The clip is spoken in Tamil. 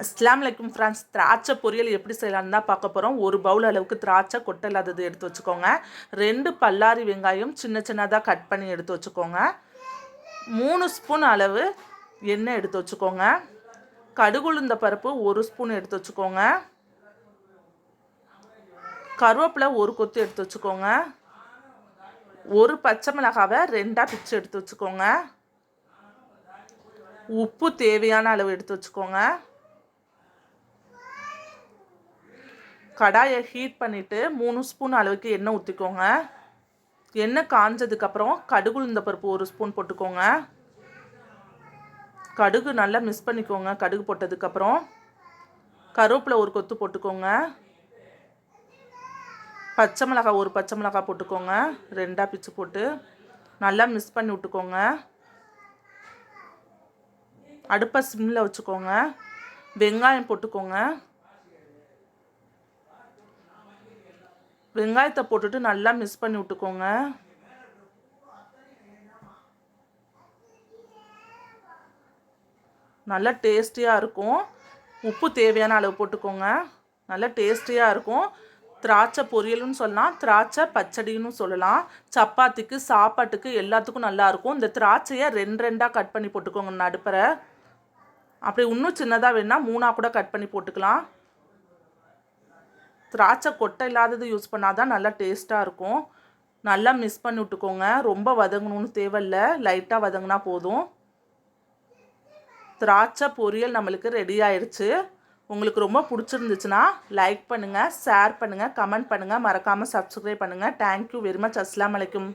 அஸ்ஸலாமு அலைக்கும் ஃப்ரெண்ட்ஸ். திராட்சை பொரியல் எப்படி செய்யலான்னு தான் பார்க்க போகிறோம். ஒரு பவுல் அளவுக்கு திராட்சை கொட்டை இல்லாதது எடுத்து வச்சுக்கோங்க. 2 பல்லாரி வெங்காயம் சின்ன சின்னதாக கட் பண்ணி எடுத்து வச்சுக்கோங்க. 3 ஸ்பூன் அளவு எண்ணெய் எடுத்து வச்சுக்கோங்க. கடுகுளுந்த பருப்பு 1 ஸ்பூன் எடுத்து வச்சுக்கோங்க. கருவேப்பிலை 1 கொத்து எடுத்து வச்சுக்கோங்க. ஒரு பச்சை மிளகாவை 2ஆக பிச்சு எடுத்து வச்சுக்கோங்க. உப்பு தேவையான அளவு எடுத்து வச்சுக்கோங்க. கடாயை ஹீட் பண்ணிவிட்டு 3 ஸ்பூன் அளவுக்கு எண்ணெய் ஊற்றிக்கோங்க. எண்ணெய் காஞ்சதுக்கப்புறம் கடுகுளுந்த பருப்பு 1 ஸ்பூன் போட்டுக்கோங்க. கடுகு நல்லா மிக்ஸ் பண்ணிக்கோங்க. கடுகு போட்டதுக்கப்புறம் கருவேப்பிலை 1 கொத்து போட்டுக்கோங்க. பச்சை மிளகாய் 1 பச்சை மிளகாய் போட்டுக்கோங்க. 2ஆக பிச்சு போட்டு நல்லா மிக்ஸ் பண்ணி விட்டுக்கோங்க. அடுப்பை சிம்மில் வச்சுக்கோங்க. வெங்காயம் போட்டுக்கோங்க. வெங்காயத்தை போட்டுட்டு நல்லா மிக்ஸ் பண்ணி விட்டுக்கோங்க. நல்லா டேஸ்டியாக இருக்கும். உப்பு தேவையான அளவு போட்டுக்கோங்க. நல்லா டேஸ்டியாக இருக்கும். திராட்சை பொரியல்னு சொல்லலாம், திராட்சை பச்சடின்னு சொல்லலாம். சப்பாத்திக்கு சாப்பாட்டுக்கு எல்லாத்துக்கும் நல்லாயிருக்கும். இந்த திராட்சையை 2 கட் பண்ணி போட்டுக்கோங்க நடுப்பற. அப்படி இன்னும் சின்னதாக வேணால் 3ஆக கூட கட் பண்ணி போட்டுக்கலாம். திராட்சை கொட்டை இல்லாதது யூஸ் பண்ணால் தான் நல்லா டேஸ்ட்டாக இருக்கும். நல்லா மிக்ஸ் பண்ணி விட்டுக்கோங்க. ரொம்ப வதங்கணும்னு தேவையில்லை, லைட்டாக வதங்கினா போதும். திராட்சை பொரியல் நம்மளுக்கு ரெடி ஆயிடுச்சு. உங்களுக்கு ரொம்ப பிடிச்சிருந்துச்சுன்னா லைக் பண்ணுங்கள், ஷேர் பண்ணுங்கள், கமெண்ட் பண்ணுங்கள், மறக்காமல் சப்ஸ்கிரைப் பண்ணுங்கள். Thank you very much. அஸ்ஸலாமு அலைக்கும்.